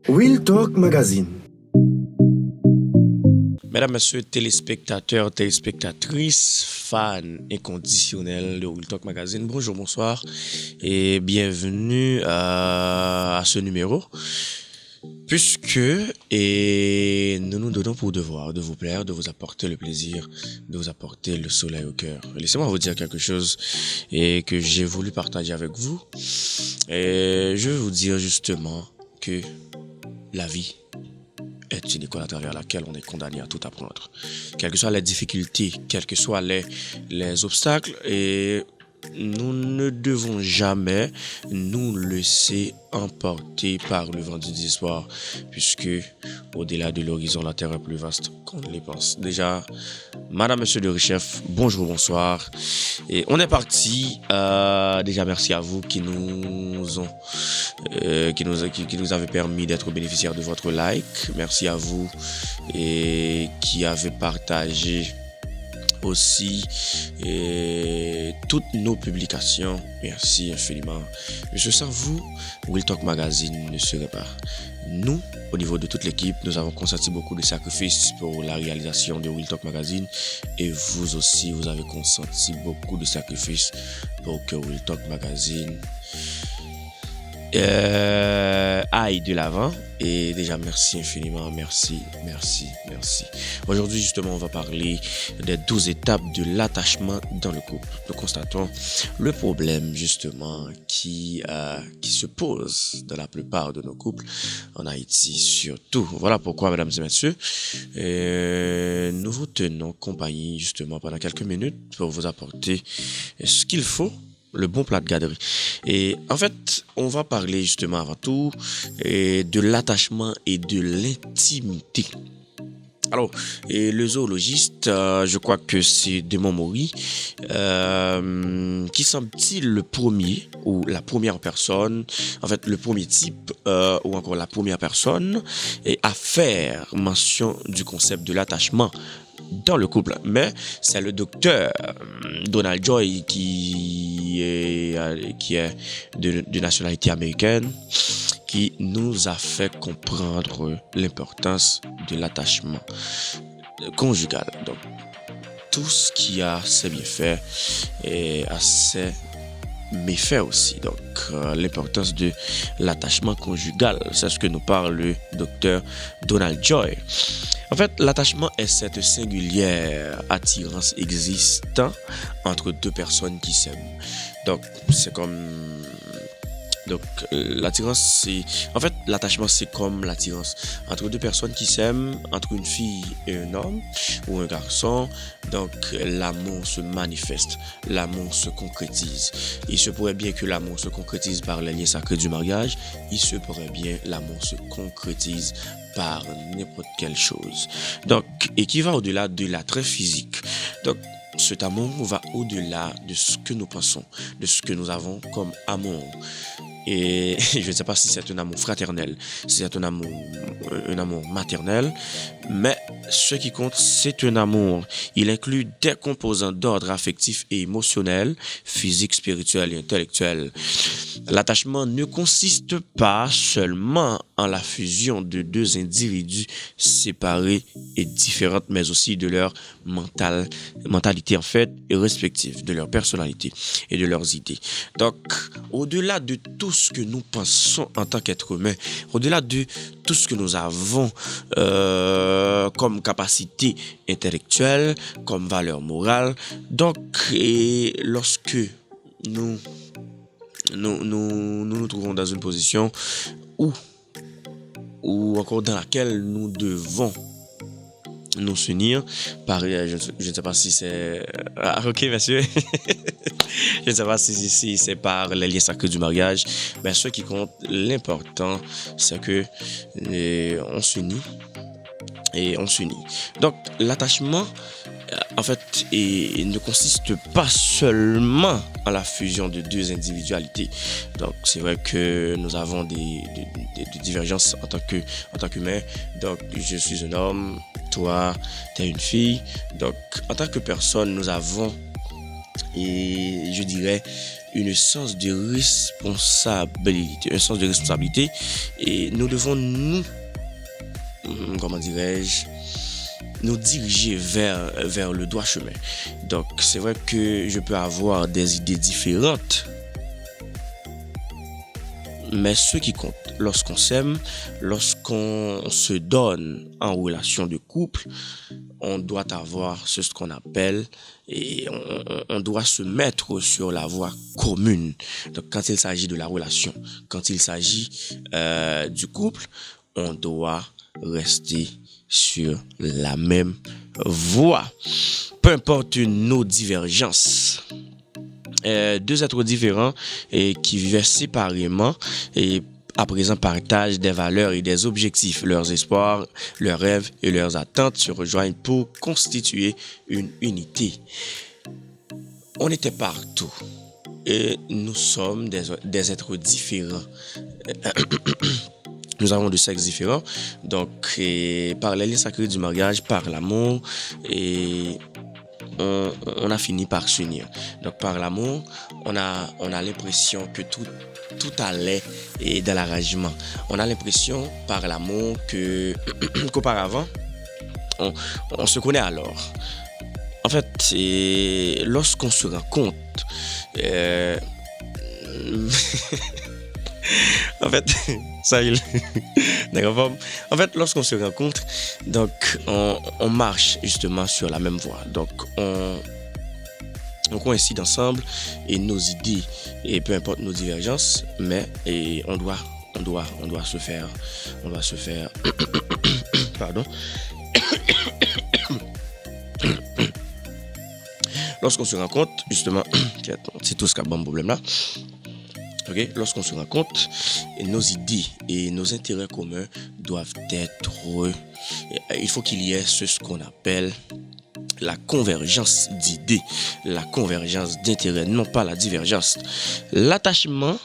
Real Talk Magazine. Mesdames, Messieurs, téléspectateurs, téléspectatrices, fans inconditionnels de Real Talk Magazine, bonjour, bonsoir et bienvenue à ce numéro. Puisque nous nous donnons pour devoir de vous plaire, de vous apporter le plaisir, de vous apporter le soleil au cœur. Laissez-moi vous dire quelque chose et que j'ai voulu partager avec vous. Et je vais vous dire justement que la vie est une école à travers laquelle on est condamné à tout apprendre. Quelles que soient les difficultés, quels que soient les obstacles, et nous ne devons jamais nous laisser emporter par le vent du désespoir, puisque au-delà de l'horizon, la terre est plus vaste qu'on ne le pense. Déjà, Madame, Monsieur le chef, bonjour, bonsoir. Et on est parti. Déjà, merci à vous qui nous avez permis d'être bénéficiaires de votre like. Merci à vous et qui avez partagé aussi toutes nos publications. Merci infiniment. Je sans vous, Real Talk Magazine ne serait pas. Nous, au niveau de toute l'équipe, nous avons consenti beaucoup de sacrifices pour la réalisation de Real Talk Magazine, et vous aussi, vous avez consenti beaucoup de sacrifices pour que Real Talk Magazine aille de l'avant. Et déjà, merci infiniment, merci. Aujourd'hui, justement, on va parler des 12 étapes de l'attachement dans le couple. Nous constatons le problème, justement, qui se pose dans la plupart de nos couples, en Haïti surtout. Voilà pourquoi, mesdames et messieurs, nous vous tenons compagnie, justement, pendant quelques minutes pour vous apporter ce qu'il faut, le bon plat de garderie. Et en fait, on va parler justement avant tout de l'attachement et de l'intimité. Alors, le zoologiste, je crois que c'est Desmond Maury, qui semble-t-il le premier ou la première personne, en fait le premier type ou encore la première personne à faire mention du concept de l'attachement dans le couple. Mais c'est le docteur Donald Joy qui est de nationalité américaine, qui nous a fait comprendre l'importance de l'attachement conjugal. Donc, tout ce qui a ses bienfaits et a ses méfaits aussi. Donc, l'importance de l'attachement conjugal, c'est ce que nous parle le docteur Donald Joy. En fait, l'attachement est cette singulière attirance existant entre deux personnes qui s'aiment. Donc, c'est comme... Donc, l'attirance, c'est... En fait, l'attachement, c'est comme l'attirance entre deux personnes qui s'aiment, entre une fille et un homme ou un garçon. Donc, l'amour se manifeste, l'amour se concrétise. Il se pourrait bien que l'amour se concrétise par les liens sacrés du mariage. Il se pourrait bien que l'amour se concrétise par n'importe quelle chose. Donc, et qui va au-delà de l'attrait physique. Donc, cet amour va au-delà de ce que nous pensons, de ce que nous avons comme amour. Et je ne sais pas si c'est un amour fraternel, si c'est un amour maternel, mais ce qui compte, c'est un amour. Il inclut des composants d'ordre affectif et émotionnel, physique, spirituel et intellectuel. L'attachement ne consiste pas seulement en la fusion de deux individus séparés et différentes, mais aussi de leur mentalité en fait, et respective, de leur personnalité et de leurs idées. Donc, au-delà de tout ce que nous pensons en tant qu'être humain, au-delà de tout ce que nous avons comme capacité intellectuelle, comme valeur morale, donc, et lorsque nous nous trouvons dans une position où encore dans laquelle nous devons nous unir par, je ne sais pas si c'est... Ah, ok, monsieur. Je ne sais pas si c'est par les liens sacrés du mariage. Mais ce qui compte, l'important, c'est que on s'unit. Et on s'unit. Donc, l'attachement, en fait, ne consiste pas seulement en la fusion de deux individualités. Donc, c'est vrai que nous avons des divergences en tant qu'humain. Donc, je suis un homme, toi, tu es une fille. Donc, en tant que personne, nous avons et je dirais une sens de responsabilité, un sens de responsabilité, et nous devons comment dirais-je, nous diriger vers le droit chemin. Donc, c'est vrai que je peux avoir des idées différentes, mais ce qui compte, lorsqu'on s'aime, lorsqu'on se donne en relation de couple, on doit avoir ce qu'on appelle, et on doit se mettre sur la voie commune. Donc, quand il s'agit de la relation, quand il s'agit du couple, on doit rester sur la même voie. Peu importe nos divergences. Deux êtres différents et qui vivaient séparément et à présent partagent des valeurs et des objectifs. Leurs espoirs, leurs rêves et leurs attentes se rejoignent pour constituer une unité. On était partout et nous sommes des êtres différents. Nous avons de sexes différents. Donc, par les liens sacrés du mariage, par l'amour, et on a fini par s'unir. Donc, par l'amour, on a l'impression que tout allait et dans l'arrangement. On a l'impression par l'amour qu'auparavant, on se connaît alors. En fait, lorsqu'on se rend compte, en fait, ça il d'accord. En fait, lorsqu'on se rencontre, donc on marche justement sur la même voie. Donc on coïncide ensemble et nos idées et peu importe nos divergences, mais on doit se faire pardon. Lorsqu'on se rencontre justement, c'est tout ce qui a bon problème là. Okay? Lorsqu'on se rencontre, nos idées et nos intérêts communs doivent être... Il faut qu'il y ait ce qu'on appelle la convergence d'idées, la convergence d'intérêts, non pas la divergence. L'attachement,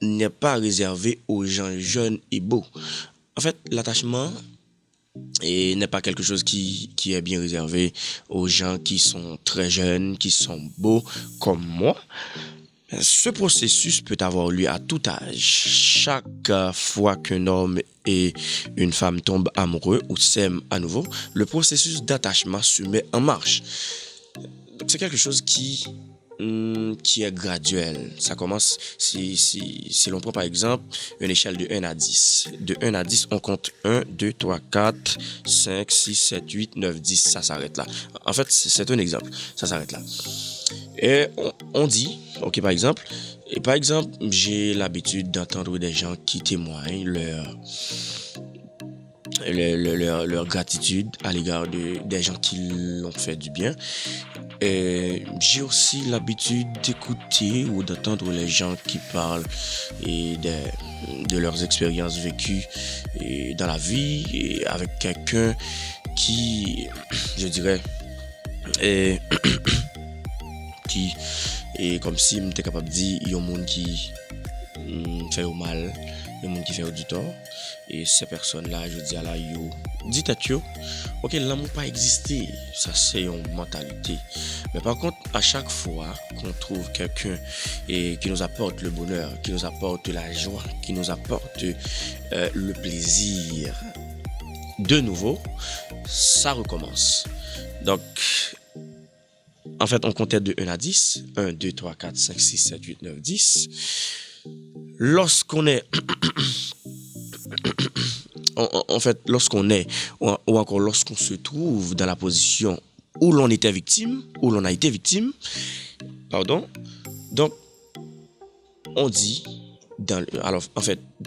n'est pas réservé aux gens jeunes et beaux. En fait, l'attachement n'est pas quelque chose qui est bien réservé aux gens qui sont très jeunes, qui sont beaux comme moi. Ce processus peut avoir lieu à tout âge. Chaque fois qu'un homme et une femme tombent amoureux ou s'aiment à nouveau, le processus d'attachement se met en marche. C'est quelque chose qui est graduel. Ça commence, si l'on prend par exemple une échelle de 1 à 10. De 1 à 10, on compte 1, 2, 3, 4, 5, 6, 7, 8, 9, 10. Ça s'arrête là. En fait, c'est un exemple. Ça s'arrête là. Et on dit, par exemple, j'ai l'habitude d'entendre des gens qui témoignent leur gratitude à l'égard des gens qui l'ont fait du bien. Et j'ai aussi l'habitude d'écouter ou d'entendre les gens qui parlent de leurs expériences vécues dans la vie et avec quelqu'un qui, je dirais, qui est comme si m'était capable de dire il y a un monde qui fait au mal, il y a un monde qui fait du tort, et ces personnes là je dis à la yo dites à yo l'amour pas existé, ça c'est une mentalité. Mais par contre, à chaque fois qu'on trouve quelqu'un et qui nous apporte le bonheur, qui nous apporte la joie, qui nous apporte le plaisir, de nouveau ça recommence. Donc en fait, on comptait de 1 à 10. 1, 2, 3, 4, 5, 6, 7, 8, 9, 10. Lorsqu'on est... en fait, lorsqu'on est... Ou encore lorsqu'on se trouve dans la position où l'on était victime, où l'on a été victime, pardon. Donc, on dit... dans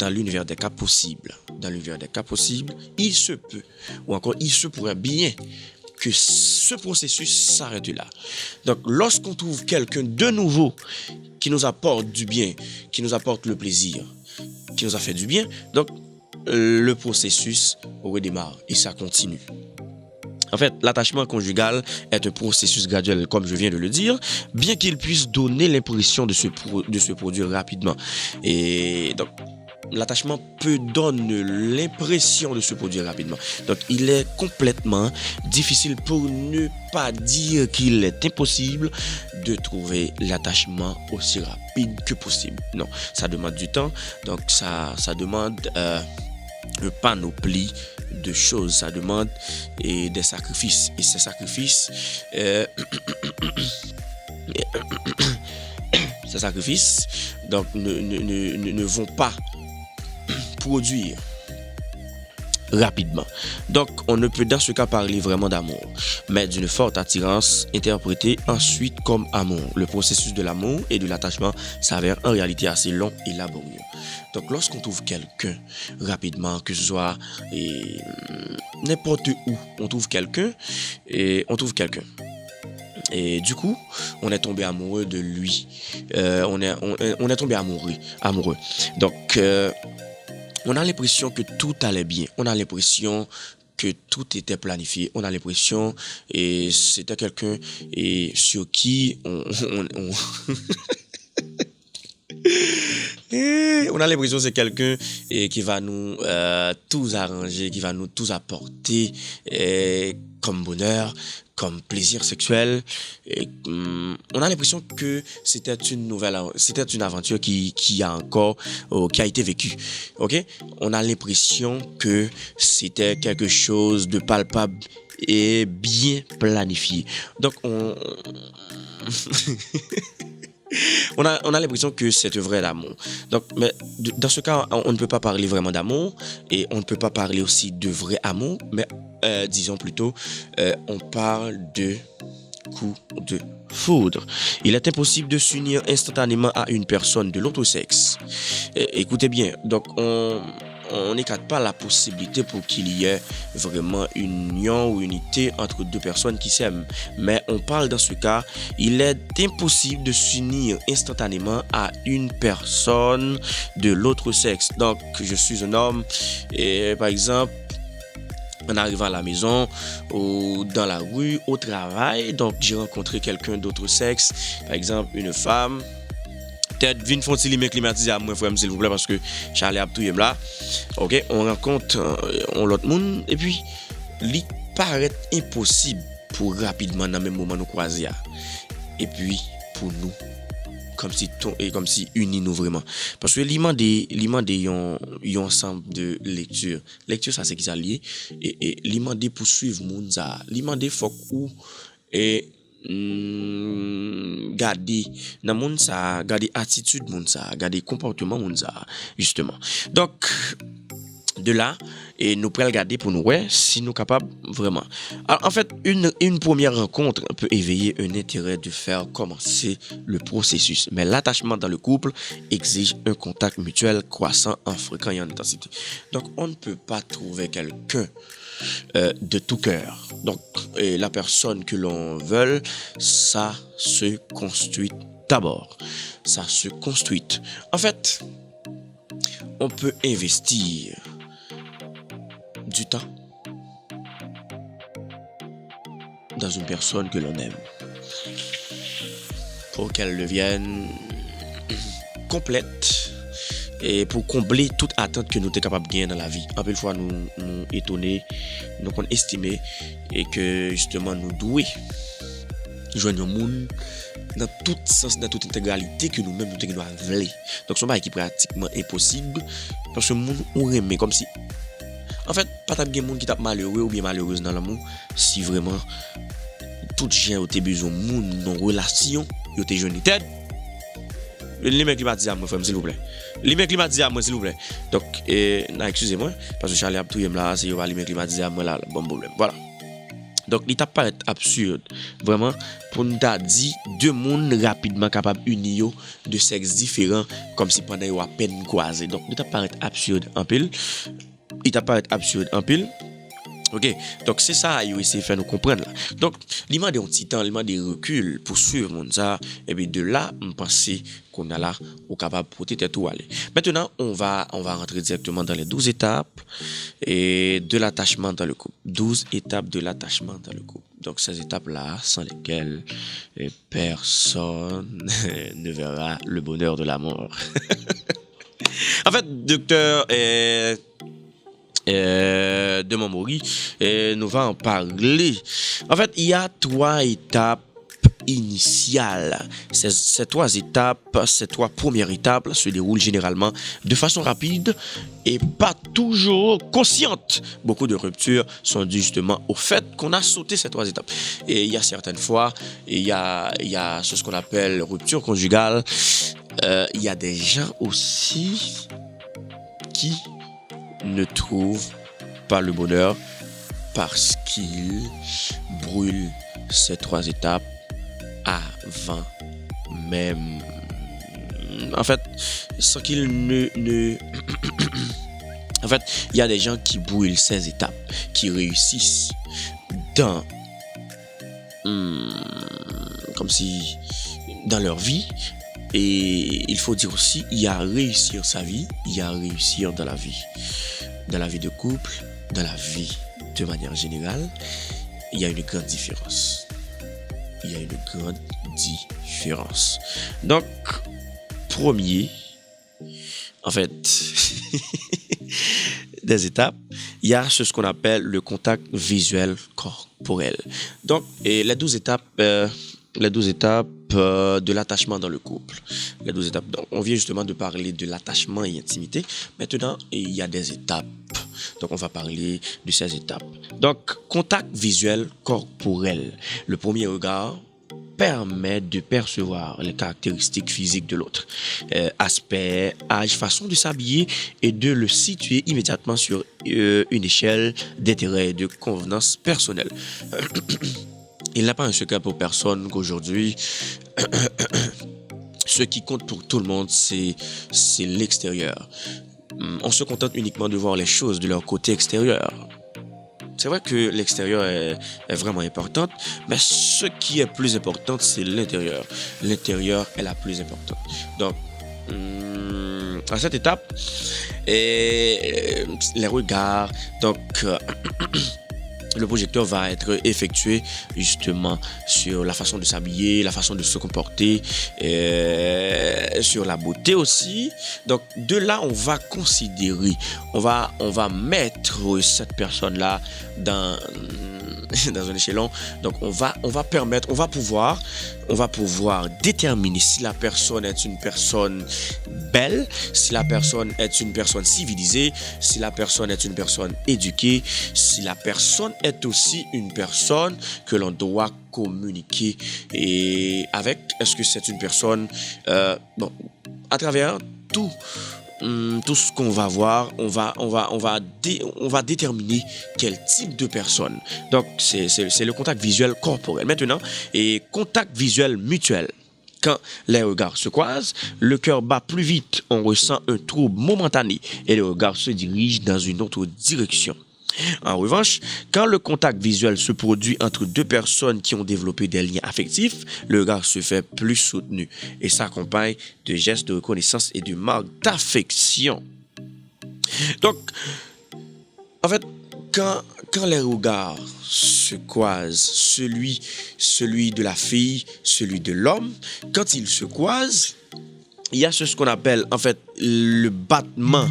l'univers des cas possibles, il se peut, ou encore il se pourrait bien que ce processus s'arrête là. Donc, lorsqu'on trouve quelqu'un de nouveau qui nous apporte du bien, qui nous apporte le plaisir, qui nous a fait du bien, donc le processus redémarre et ça continue. En fait, l'attachement conjugal est un processus graduel, comme je viens de le dire, bien qu'il puisse donner l'impression de se produire rapidement. Et donc, l'attachement peut donner l'impression de se produire rapidement. Donc, il est complètement difficile pour ne pas dire qu'il est impossible de trouver l'attachement aussi rapide que possible. Non, ça demande du temps. Donc, ça demande une panoplie de choses. Ça demande des sacrifices. Et ces sacrifices, ces sacrifices donc, ne vont pas produire rapidement. Donc, on ne peut dans ce cas parler vraiment d'amour, mais d'une forte attirance interprétée ensuite comme amour. Le processus de l'amour et de l'attachement s'avère en réalité assez long et laborieux. Donc, lorsqu'on trouve quelqu'un rapidement, que ce soit n'importe où, on trouve quelqu'un. Et du coup, on est tombé amoureux de lui. On est tombé amoureux. Donc, on a l'impression que tout allait bien. On a l'impression que tout était planifié. On a l'impression et c'était quelqu'un sur qui on a l'impression que c'est quelqu'un qui va nous tout arranger, qui va nous tout apporter comme bonheur, comme plaisir sexuel. On a l'impression que c'était une aventure qui a été vécue. Ok, on a l'impression que c'était quelque chose de palpable et bien planifié. Donc on a l'impression que c'est un vrai amour. Donc, mais dans ce cas, on ne peut pas parler vraiment d'amour et on ne peut pas parler aussi de vrai amour, mais disons plutôt, on parle de coup de foudre. Il est impossible de s'unir instantanément à une personne de l'autre sexe. Écoutez bien, donc on n'écarte pas la possibilité pour qu'il y ait vraiment une union ou unité entre deux personnes qui s'aiment. Mais on parle dans ce cas, il est impossible de s'unir instantanément à une personne de l'autre sexe. Donc, je suis un homme et par exemple, en arrivant à la maison ou dans la rue, au travail, donc j'ai rencontré quelqu'un d'autre sexe, par exemple une femme. Peut-être vin font si li climatisé à moi frère s'il vous plaît parce que Charlie a tout là. OK, on rencontre l'autre monde et puis il paraît impossible pour rapidement dans le même moment nous croiser. Et puis pour nous comme si unis nous vraiment parce que l'imande yon ensemble de lecture ça c'est qui ça lié et l'imande pour suivre monde ça l'imande faut ou et garder dans monde ça garder attitude monde ça garder comportement monde ça justement donc de là et nous pourrons regarder pour nous ouais si nous capables vraiment. Alors, en fait une première rencontre peut éveiller un intérêt de faire commencer le processus mais l'attachement dans le couple exige un contact mutuel croissant en fréquence et en intensité. Donc on ne peut pas trouver quelqu'un de tout cœur. Donc la personne que l'on veut ça se construit d'abord. Ça se construit. En fait on peut investir du temps dans une personne que l'on aime pour qu'elle devienne complète et pour combler toute attente que nous sommes capables de gagner dans la vie. En peu de fois nous étonner, nous estimer et que justement nous doués joindre un monde dans tout sens, dans toute intégralité que nous-mêmes nous devons vouloir. Donc c'est pas qui pratiquement impossible parce que le monde on remet comme si en fait, pas tant de monde qui tape malheureux ou bien malheureuse dans l'amour, si vraiment tout gens ont besoin de monde dans relation, ils ont jeune tête. Les mecs climatisés à moi frère s'il vous plaît. Les mecs climatisés à moi s'il vous plaît. Donc excusez-moi parce que Charlie a tout là, c'est les mecs climatisés à moi là, bon problème. Voilà. Donc il t'a paraît absurde vraiment pour nous dire deux mondes rapidement capables unir de sexes différents comme si pendant ils à peine croisés. Donc il t'a paraît absurde en pile. Il t'a paraît absurde en pile. OK, donc c'est ça il essaie de faire nous comprendre là. Donc il m'a des petit temps, il m'a des recul pour suivre mon ça et puis de là on pensait qu'on a là au capable protéger tout aller. Maintenant, on va rentrer directement dans les 12 étapes et de l'attachement dans le couple. 12 étapes de l'attachement dans le couple. Donc ces étapes là sans lesquelles personne ne verra le bonheur de l'amour. En fait, docteur de Momori, nous va en parler. En fait, il y a trois étapes initiales. Ces trois étapes, ces trois premières étapes se déroulent généralement de façon rapide et pas toujours consciente. Beaucoup de ruptures sont dues justement au fait qu'on a sauté ces trois étapes. Et il y a certaines fois, il y a ce qu'on appelle rupture conjugale. Il y a des gens aussi qui ne trouvent pas le bonheur parce qu'ils brûlent ces trois étapes avant même. En fait, sans qu'ils en fait, il y a des gens qui brûlent ces étapes, qui réussissent dans... comme si... dans leur vie. Et il faut dire aussi, il y a réussir sa vie, il y a réussir dans la vie. Dans la vie de couple, dans la vie de manière générale, il y a une grande différence. Il y a une grande différence. Donc, premier, en fait, des étapes, il y a ce qu'on appelle le contact visuel corporel. Donc, et les 12 étapes de l'attachement dans le couple. Les 12 étapes. Donc, on vient justement de parler de l'attachement et intimité. Maintenant, il y a des étapes. Donc, on va parler de ces étapes. Donc, contact visuel corporel. Le premier regard permet de percevoir les caractéristiques physiques de l'autre, aspect, âge, façon de s'habiller et de le situer immédiatement sur une échelle d'intérêt et de convenance personnelle. Il n'a pas un secret pour personne qu'aujourd'hui, ce qui compte pour tout le monde, c'est l'extérieur. On se contente uniquement de voir les choses de leur côté extérieur. C'est vrai que l'extérieur est vraiment important, mais ce qui est plus important, c'est l'intérieur. L'intérieur est la plus importante. Donc, à cette étape, les regards, donc... le projecteur va être effectué justement sur la façon de s'habiller, la façon de se comporter, sur la beauté aussi. Donc de là, on va considérer, on va mettre cette personne-là dans un échelon. Donc on va pouvoir déterminer si la personne est une personne belle, si la personne est une personne civilisée, si la personne est une personne éduquée, si la personne est aussi une personne que l'on doit communiquer et avec. Est-ce que c'est une personne à travers tout ce qu'on va voir, on va déterminer quel type de personne. Donc c'est le contact visuel corporel. Maintenant, et contact visuel mutuel. Quand les regards se croisent, le cœur bat plus vite, on ressent un trouble momentané et le regard se dirige dans une autre direction. En revanche, quand le contact visuel se produit entre deux personnes qui ont développé des liens affectifs, le regard se fait plus soutenu et s'accompagne de gestes de reconnaissance et de marques d'affection. Donc, en fait, quand les regards se croisent, celui de la fille, celui de l'homme, quand ils se croisent, il y a ce qu'on appelle en fait le battement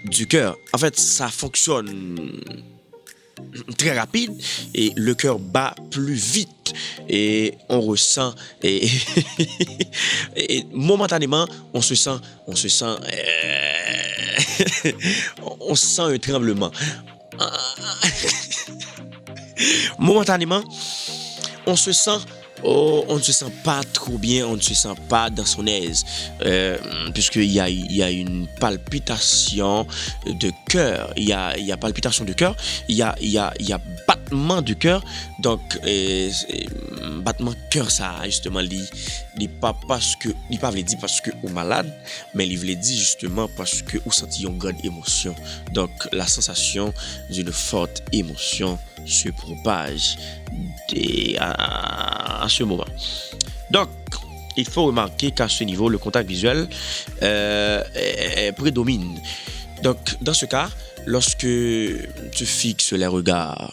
du cœur. En fait, ça fonctionne très rapide et le cœur bat plus vite et on ressent et momentanément on se sent on sent un tremblement. Momentanément on se sent on ne se sent pas trop bien, on ne se sent pas dans son aise, puisqu'il y a une palpitation de cœur, il y a palpitation de cœur, il y a battement de cœur, donc battement cœur ça justement il pas parce que il pas veut dire parce que ou malade, mais il veut dire justement parce que ou senti une grande émotion, donc la sensation d'une forte émotion se propage à ce moment. Donc, il faut remarquer qu'à ce niveau, le contact visuel prédomine. Donc, dans ce cas, lorsque tu fixes les regards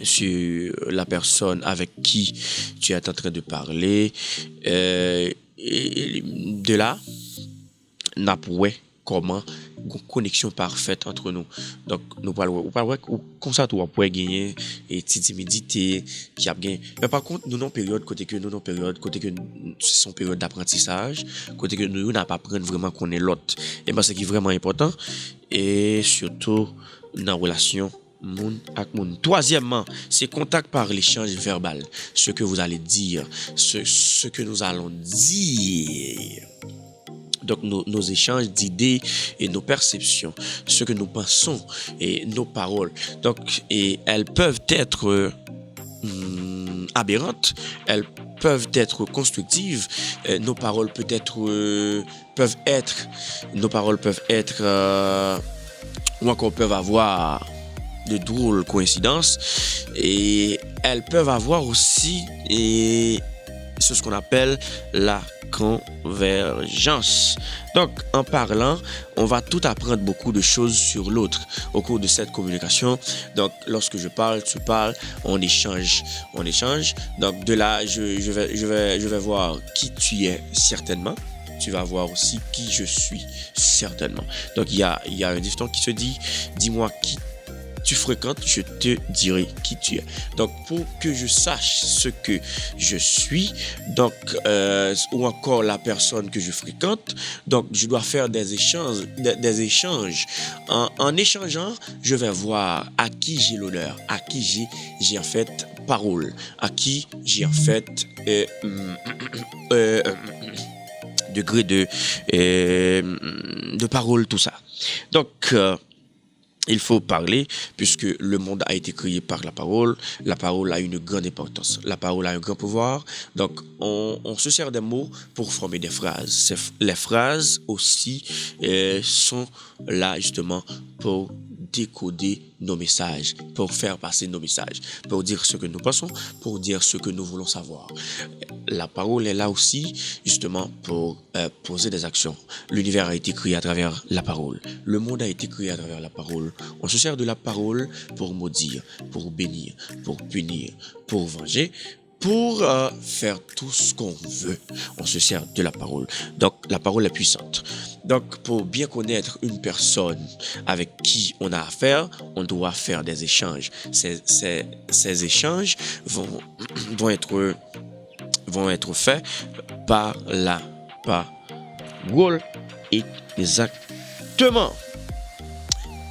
sur la personne avec qui tu es en train de parler, et de là, n'a pas comment une connexion parfaite entre nous. Donc nous parlons comme ça tout pourrait gagner et timidité qui a gagné. Mais par contre nous non période côté que c'est son période d'apprentissage, côté que nous n'a pas prendre vraiment qu'on est l'autre. Et ben c'est qui est vraiment important et surtout dans relation moun ak moun. Troisièmement, c'est contact par l'échange verbal. Ce que vous allez dire, ce que nous allons dire. Donc nos échanges d'idées et nos perceptions, ce que nous pensons et nos paroles. Donc et elles peuvent être aberrantes, elles peuvent être constructives. Nos paroles peuvent être ou encore peuvent avoir de drôles coïncidences et elles peuvent avoir aussi ce qu'on appelle la convergence. Donc, en parlant, on va tout apprendre beaucoup de choses sur l'autre au cours de cette communication. Donc, lorsque je parle, tu parles, on échange. Donc, de là, je vais voir qui tu es certainement. Tu vas voir aussi qui je suis certainement. Donc, il y a un dicton qui se dit, dis-moi qui tu fréquentes, je te dirai qui tu es. Donc, pour que je sache ce que je suis, donc, ou encore la personne que je fréquente, donc, je dois faire des échanges. En échangeant, je vais voir à qui j'ai l'honneur, à qui j'ai en fait parole, à qui j'ai en fait degré de parole, tout ça. Donc, il faut parler puisque le monde a été créé par la parole. La parole a une grande importance. La parole a un grand pouvoir. Donc, on se sert des mots pour former des phrases. Les phrases aussi sont là justement pour décoder nos messages, pour faire passer nos messages, pour dire ce que nous pensons, pour dire ce que nous voulons savoir. La parole est là aussi justement pour poser des actions. L'univers a été créé à travers la parole. Le monde a été créé à travers la parole. On se sert de la parole pour maudire, pour bénir, pour punir, pour venger, pour faire tout ce qu'on veut. On se sert de la parole. Donc, la parole est puissante. Donc, pour bien connaître une personne avec qui on a affaire, on doit faire des échanges. Ces échanges vont être faits par la parole. Exactement.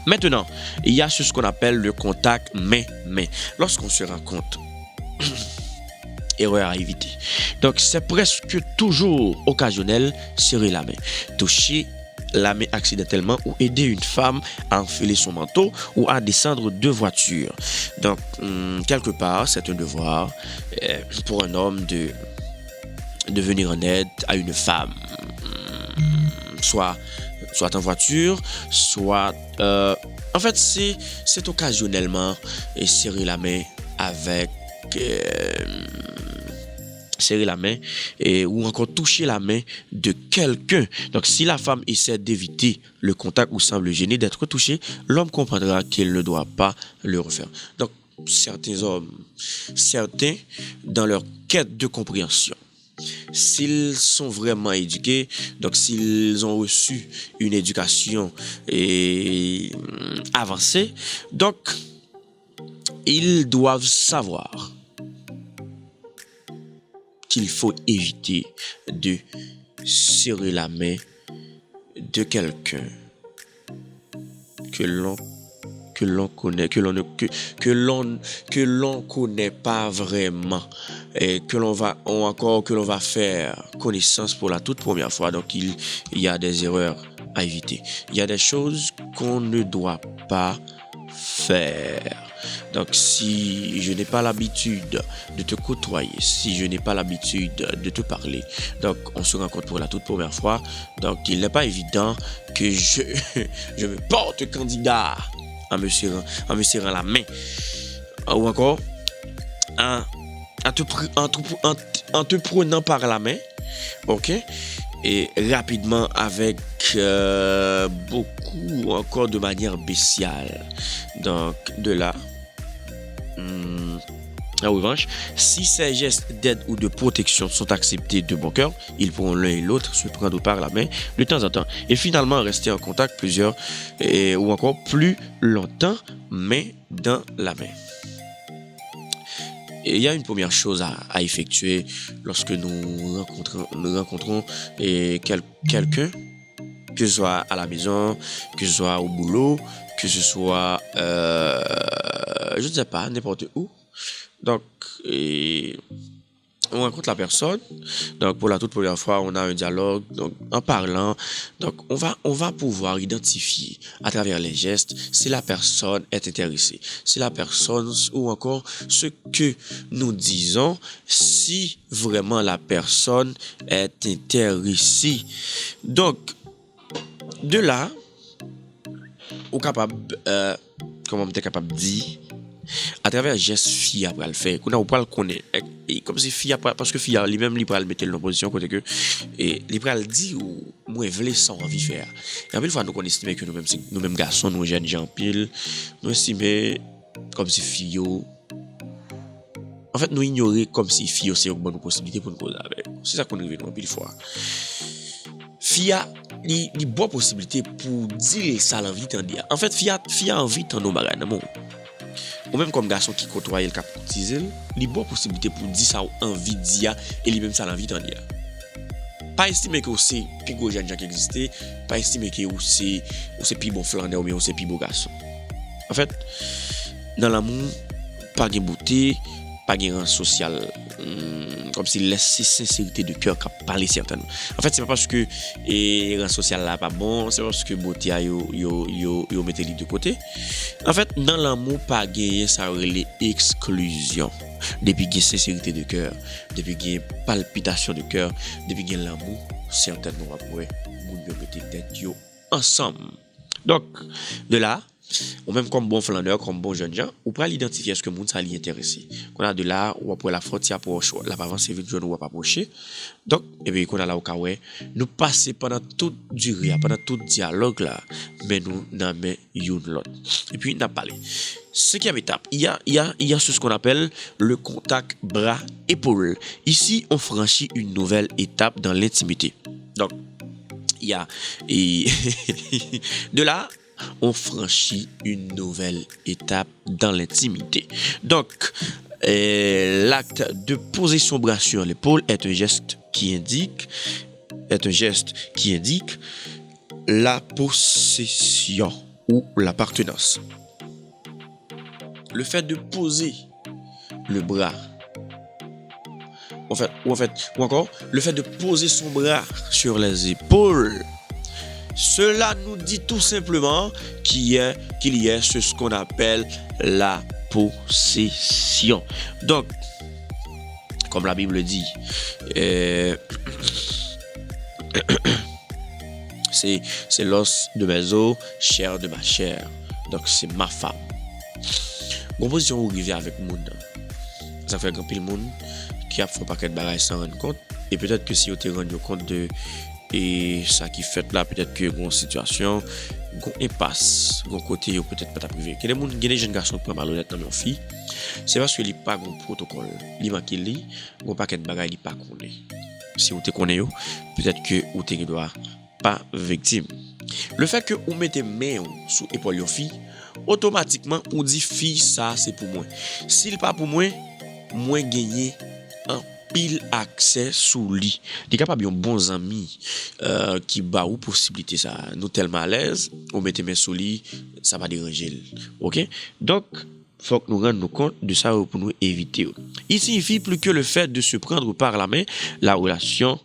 Maintenant, il y a ce qu'on appelle le contact main-main. Lorsqu'on se rencontre, erreur à éviter. Donc, c'est presque toujours occasionnel serrer la main, toucher la main accidentellement ou aider une femme à enfiler son manteau ou à descendre de voiture. Donc, quelque part, c'est un devoir pour un homme de venir en aide à une femme, soit en voiture, soit... en fait, c'est occasionnellement serrer la main avec... serrer la main ou encore toucher la main de quelqu'un. Donc, si la femme essaie d'éviter le contact ou semble gênée d'être touchée, l'homme comprendra qu'il ne doit pas le refaire. Donc, certains, dans leur quête de compréhension, s'ils sont vraiment éduqués, donc s'ils ont reçu une éducation avancée, donc ils doivent savoir qu'il faut éviter de serrer la main de quelqu'un que l'on connaît pas vraiment et que l'on va faire connaissance pour la toute première fois. Donc il y a des erreurs à éviter. Il y a des choses qu'on ne doit pas faire. Donc, si je n'ai pas l'habitude de te côtoyer, si je n'ai pas l'habitude de te parler, donc on se rencontre pour la toute première fois. Donc, il n'est pas évident que je me porte candidat en me serrant la main, ou encore en te prenant par la main, ok, et rapidement avec beaucoup encore de manière bestiale. Donc, de là, En revanche, si ces gestes d'aide ou de protection sont acceptés de bon cœur, ils pourront l'un et l'autre se prendre par la main de temps en temps et finalement rester en contact ou encore plus longtemps, main dans la main. Et il y a une première chose à effectuer lorsque nous rencontrons quelqu'un, que ce soit à la maison, que ce soit au boulot, que ce soit, je ne sais pas, n'importe où. Donc, on rencontre la personne. Donc, pour la toute première fois, on a un dialogue. Donc, en parlant, donc on va pouvoir identifier à travers les gestes si la personne est intéressée, si la personne ou encore ce que nous disons, si vraiment la personne est intéressée. Donc, de là, on est capable, comment on est capable de dire, à travers geste fille après le faire qu'on a pas le connaît et comme si fille après parce que fille lui-même lui le mettre en position côté que et lui le dit ou moi veut sans envie faire et en plus fois nous qu'on estime que nous-mêmes garçons nous jeunes gens pile nous estimer comme si fille en fait nous ignorer comme si fille c'est une bonne possibilité pour nous causer avec c'est ça qu'on arrive nous pile fois fille il bonne possibilité pour dire ça l'envie t'en dire en fait fille a envie t'en nos bagages dans ou même comme garçon qui côtoie le cap utilisé, il y a bonne possibilité pour dire ça ou envie de dire et lui-même ça l'envie d'en dire. Pas estimer que c'est plus gros jeune qui existait, pas estimer que c'est plus bon flandeur ou bien c'est plus beau garçon. En fait, dans l'amour, pas de beauté, pas de rang social, comme si laisse sincérité de cœur qui parler certainement. En fait, c'est pas parce que rang social là pas bon, c'est parce que beauté yo mettez de côté. En fait, dans l'amour pas gagner ça relève exclusion. Depuis qu'il y a sincérité de cœur, depuis qu'il y a palpitation de cœur, depuis qu'il y a l'amour, certainement après moun yo mettez tête yo ensemble. Donc, de là, ou même comme bon flandeur, comme bon jeune gens, ou pas l'identifier ce que moun ça li intéressé. Qu'on a de là, ou après la frontière pour la avance vite jeune ou pas approcher. Donc, et bien qu'on a là au Kawe, nous passer pendant toute durée, pendant tout dialogue là, mais nous n'en met une l'autre. Et puis n'a parlé. Cinquième étape, il y a ce qu'on appelle le contact bras-épaule. Ici, on franchit une nouvelle étape dans l'intimité. Donc, il y a de là on franchit une nouvelle étape dans l'intimité. Donc, l'acte de poser son bras sur l'épaule est un geste qui indique la possession ou l'appartenance. Le fait de poser le bras, ou encore le fait de poser son bras sur les épaules. Cela nous dit tout simplement qu'il y a ce qu'on appelle la possession. Donc, comme la Bible dit, c'est l'os de mes os, chair de ma chair. Donc, c'est ma femme. Composition où arriver avec le monde. Ça fait grand pile monde qui a fait un paquet de bagages sans rendre compte. Et peut-être que si vous te rendu compte de et ça qui fait là peut-être que une situation une impasse un côté ou peut-être pas ta privé que les monde des jeunes garçons prend malhonnête dans nos filles c'est parce que il pas un protocole il manque li un paquet de bagages il pas connaît si vous te connaît peut-être que vous te doit pas victime le fait que vous mettez main sous épaule de fille automatiquement on dit fille ça c'est pour moi s'il pas pour moi gagner un pile accès sous lit. Il est capable un bon ami qui ba ou possibilité ça. Nous tellement à l'aise, on mette mes sous lit, ça va déranger. OK? Donc faut que nous rendions compte de ça pour nous éviter. Il signifie plus que le fait de se prendre par la main, la relation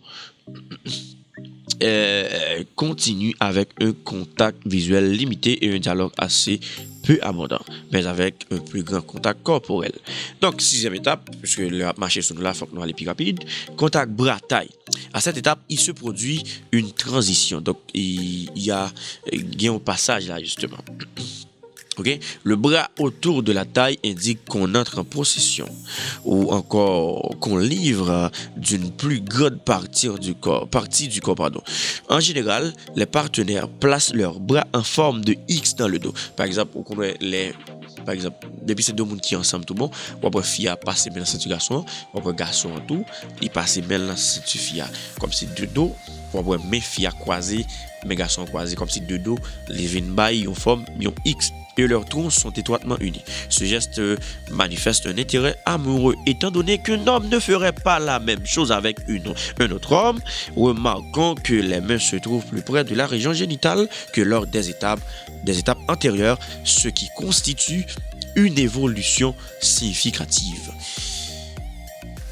continue avec un contact visuel limité et un dialogue assez peu abondant, mais avec un plus grand contact corporel. Donc, sixième étape, puisque le marché sur nous là, il faut que nous allions plus rapide, contact bras-taille. À cette étape, il se produit une transition. Donc, il y a un passage là, justement. Okay? Le bras autour de la taille indique qu'on entre en possession ou encore qu'on livre d'une plus grande partie du corps. En général, les partenaires placent leurs bras en forme de X dans le dos. Par exemple, on connaît par exemple, depuis ces deux mondes qui ensemble tout bon, ou après fille a passé dans cette garçon, ou après garçon en tout, il passe dans cette fille comme si deux dos, ou après mes filles croisées, mes garçons croisés comme si deux dos, les veines baillent, ont forme, ont X. Et leurs troncs sont étroitement unis. Ce geste manifeste un intérêt amoureux, étant donné qu'un homme ne ferait pas la même chose avec un autre homme, remarquant que les mains se trouvent plus près de la région génitale que lors des étapes antérieures, ce qui constitue une évolution significative.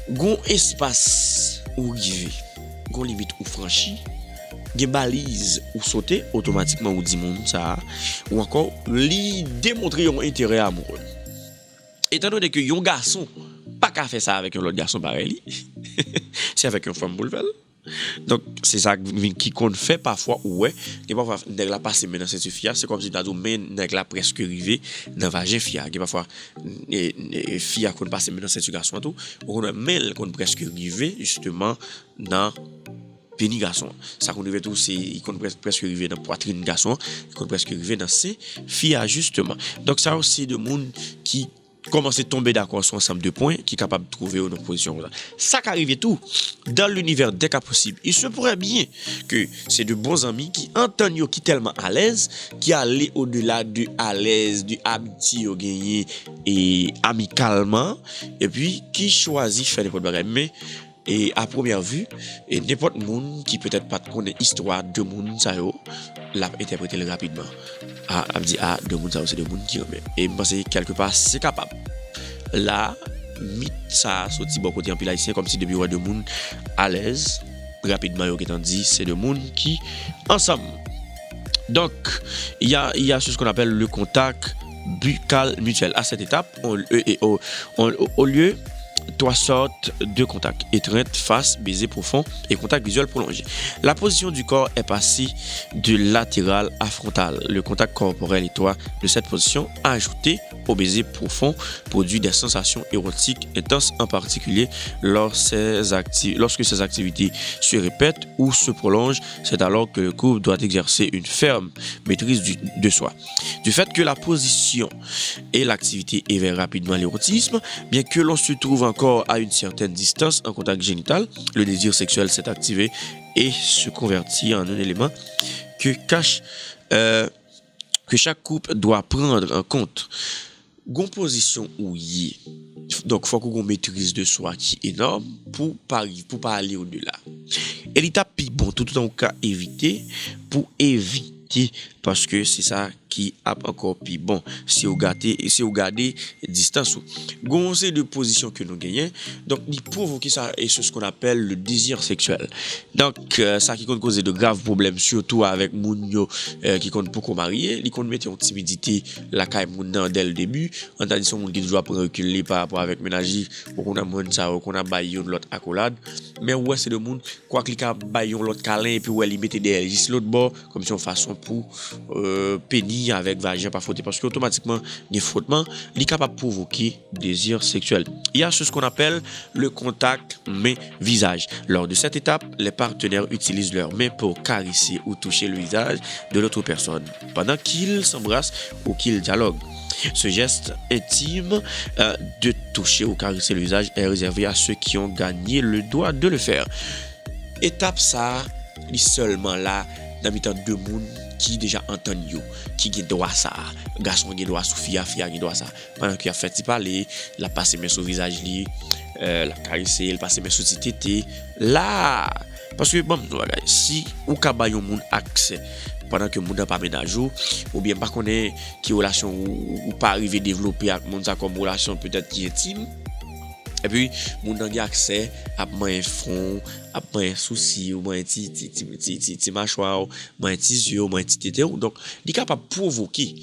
Gon espace ou rivé, gon limite ou franchi, gen balise ou sauter automatiquement ou dit moun ça ou encore li démontrer un intérêt amoureux. Étant donné que yon garçon pas qu'à faire ça avec un autre garçon pareil, c'est avec une femme boulevelle. Donc c'est ça qui compte fait parfois ouais, que parfois nèg la passer maintenant c'est fille, c'est comme si t'as dit mais nèg la presque arrivé dans vagin fille, que parfois fille qu'on passer maintenant c'est garçon tout, on a mêle qu'on presque arrivé justement dans pénis garçon. Ça qu'on arrive tout c'est il compte presque arriver dans poitrine garçon, il compte presque arriver dans ses filles justement. Donc ça aussi de monde qui commence à tomber d'accord sur un ensemble de points qui est capable de trouver une position. Ça qui arrive tout dans l'univers dès qu'à possible. Il se pourrait bien que c'est de bons amis qui entendent qui tellement à l'aise, qui allaient au-delà de à l'aise, du amitié au gagné et amicalement et puis qui choisit faire des choses. Mais et à première vue, et n'importe monde qui peut-être pas connaît histoire de monde ça yo, l'a interprété rapidement. A dit de monde ça c'est de monde qui remet. Et je pense quelque part c'est capable. Là, mythe ça sorti bon côté en pile haïtien comme si depuis de monde à l'aise rapidement yo étant dit c'est de monde qui ensemble. Donc, il y a ce qu'on appelle le contact buccal mutuel. À cette étape, au lieu trois sortes de contacts: étreinte, face, baiser profond et contact visuel prolongé. La position du corps est passée de latéral à frontal. Le contact corporel étroit de cette position, ajouté au baiser profond, produit des sensations érotiques intenses, en particulier lorsque ces activités se répètent ou se prolongent. C'est alors que le couple doit exercer une ferme maîtrise de soi. Du fait que la position et l'activité éveillent rapidement l'érotisme, bien que l'on se trouve encore à une certaine distance en contact génital, le désir sexuel s'est activé et se convertit en un élément que chaque couple doit prendre en compte. Gon position où y donc faut qu'on maîtrise de soi qui est énorme pour pas aller au-delà. Et l'étape bon tout en cas éviter parce que c'est ça qui a encore plus bon si vous gardez distance gon c'est de position que nous gagnons donc il provoque ça et c'est ce qu'on appelle le désir sexuel. Donc ça qui compte causer de graves problèmes surtout avec moun yo qui compte pour marier, il compte mettre une timidité la caille moun dès le début en tandis son moun qui doit reculer par rapport avec ménager pour qu'on a moun ça qu'on a baillé l'autre accolade mais ouais c'est de moun quoi cliquer baillé l'autre câlin et puis ouais il mettait derrière juste l'autre bord comme si une façon pour pénis avec vagin pas frotter parce qu'automatiquement les frottements il est capable de provoquer désir sexuel. Il y a ce qu'on appelle le contact main visage. Lors de cette étape, les partenaires utilisent leurs mains pour caresser ou toucher le visage de l'autre personne pendant qu'ils s'embrassent ou qu'ils dialoguent. Ce geste intime de toucher ou caresser le visage est réservé à ceux qui ont gagné le droit de le faire. Étape ça, il seulement là dans le temps de monde qui déjà entend yo qui gen droit ça garçon gen droit sous fille gen droit ça pendant qu'il a fait parler la passer main sur visage li la caresser il passer main sur tété là parce que bon si ou ka ba yon moun accès pendant que moun pas ménage ou bien pas connaît qui relation ou pas arriver développer avec moun ça comme relation peut-être qui intime. Et puis, moun nan gen accès à moins front, à moins souci, ou moins ti mâchoire, moins ti yeux, moins ti tété. Donc, il est capable de provoquer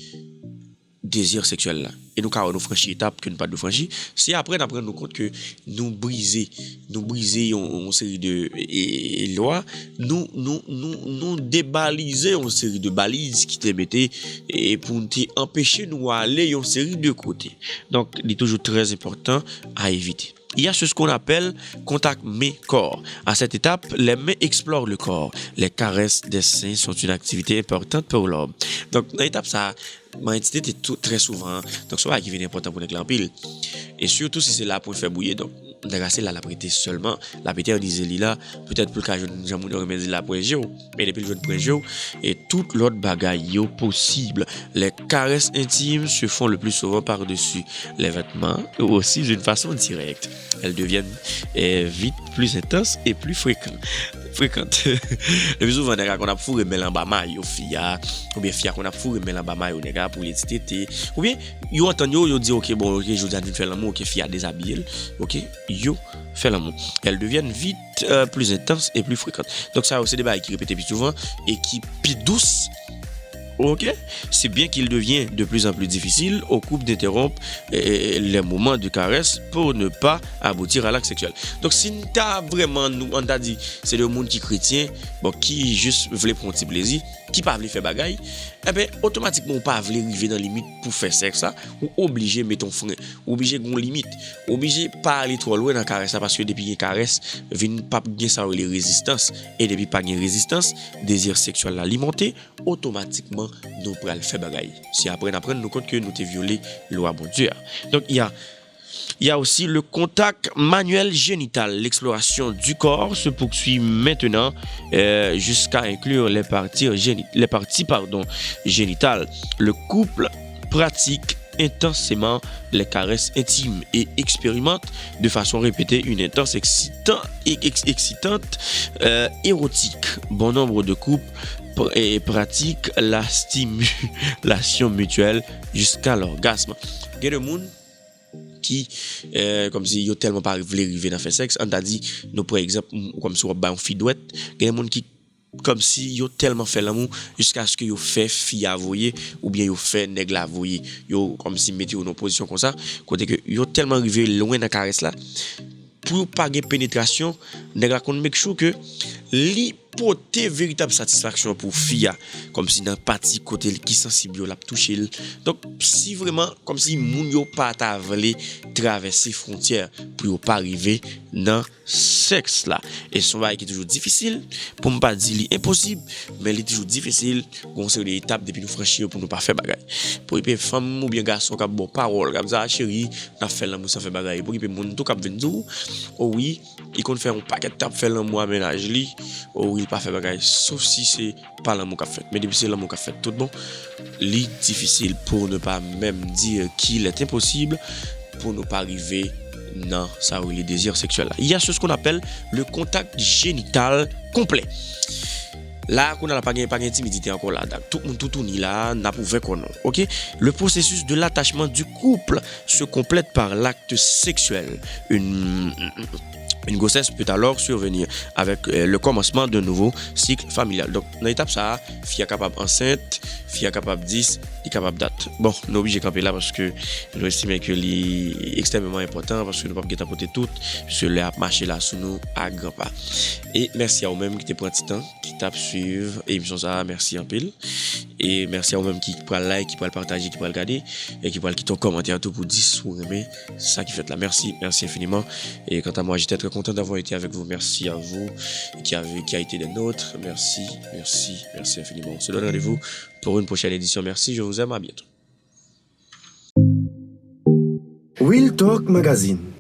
désir sexuel là. Et nous quand nous franchir étape que nous pas de franchir, c'est après nous prendre compte que nous briser une série de lois, nous débaliser une série de balises qui te mettaient et pour nous empêcher nous aller une série de côtés. Donc, il est toujours très important à éviter. il y a ce qu'on appelle contact main-corps. À cette étape, les mains explorent le corps. Les caresses des seins sont une activité importante pour l'homme. Donc, dans l'étape, ça, ma entité est très souvent. Donc, ça va qui est important pour les pile. Et surtout si c'est là pour faire bouillir. Donc, c'est là la prêter seulement. La prêter, on disait là, peut-être pour que je me remette la pour mais depuis le jeune pour et toute l'autre bagaille possible. Les caresses intimes se font le plus souvent par-dessus les vêtements ou aussi d'une façon directe. Elles deviennent vite plus intenses et plus fréquentes. Le plus souvent, on a fourré mais en bas maillot fia ou bien fia qu'on a fourré mais en bas maillot nègre pour les tétés ou bien yo entend yo dit OK bon OK je viens faire l'amour OK fia déshabillé OK yo fait l'amour. Elles deviennent vite plus intenses et plus fréquentes. Donc ça c'est des bails qui répètent plus souvent et qui plus douces. Ok, c'est bien qu'il devient de plus en plus difficile au couple d'interrompre les moments de caresse pour ne pas aboutir à l'acte sexuel. Donc, si t'as vraiment, on t'a dit, c'est le monde qui chrétien, bon, qui juste voulait prendre un petit plaisir, qui pas voulait faire bagaille, eh bien, automatiquement, pas voulait arriver dans la limite pour faire sexe, ou obligé de mettre ton frein, obligé de limite, obligé de pas aller trop loin dans la caresse, parce que depuis une caresse, vient pas bien ça les résistances, et depuis pas une résistance, désir sexuel alimenté, automatiquement, nous pourrons faire bagaille. Si après, nous compte que nous t'ai violé loi bon Dieu. Donc, il y a aussi le contact manuel génital. L'exploration du corps se poursuit maintenant jusqu'à inclure les parties génitales. Le couple pratique intensément les caresses intimes et expérimente de façon répétée une intense excitante érotique. Bon nombre de couples pratiquent la stimulation mutuelle jusqu'à l'orgasme. Il y a des gens qui comme si yo tellement pas voulu arriver dans faire sexe, on t'a dit nous par exemple comme si on ba une fille douette, il y a des gens qui comme si yo tellement fait l'amour jusqu'à ce que yo fait fille avoyer ou bien yo fait nègre avoyer, yo comme si mettez en position comme ça, côté que yo tellement arrivé loin dans caresse là pour pas de pénétration, nègre qu'on make sure que li porter véritable satisfaction pour fille comme si dans partie côté qui sensible la toucher. Donc si vraiment comme si moun yo pas ta vle traverser frontières pour pas arriver dans sexe là et son bail qui est toujours difficile pour me pas dire impossible mais il est toujours difficile on c'est des étapes depuis nous franchir pour nous pas faire bagaille pour y femme ou bien garçon qui a bon parole comme ça chérie n'a fait l'amour ça fait bagaille pour y moun tout cap venir oh oui il compte faire un paquet de tape faire l'amour aménage li oh oui pas faire bagaille sauf si c'est pas l'amour qu'a fait mais depuis c'est l'amour qu'a fait tout bon li difficile pour ne pas même dire qu'il est impossible pour ne pas arriver dans ça ou les désirs sexuels là. Il y a ce qu'on appelle le contact génital complet. Là, on n'a pas d'intimité encore là. Tout le monde tout ni là, n'a pas qu'on non. OK? Le processus de l'attachement du couple se complète par l'acte sexuel. Une grossesse peut alors survenir avec le commencement d'un nouveau cycle familial. Donc, dans l'étape ça, fille capable enceinte, fille capable 10, est capable date. Bon, nous obligé de camper là parce que nous estimons que c'est extrêmement important parce que nous ne pouvons pas apporter tout puisque le a marché là sous nous à grands pas. Et merci à vous-même qui te prend du temps, qui tape suivre émission ça, merci en pile. Et merci à vous-même qui prend le like, qui prend le partager, qui prend le regarder et qui prend le quitter en commentaire tout pour 10 ou aimer ça qui fait là. Merci infiniment. Et quant à moi, j'étais très content d'avoir été avec vous. Merci à vous qui a été des nôtres. Merci infiniment. On se donne rendez-vous pour une prochaine édition. Merci, je vous aime, à bientôt. Real Talk Magazine.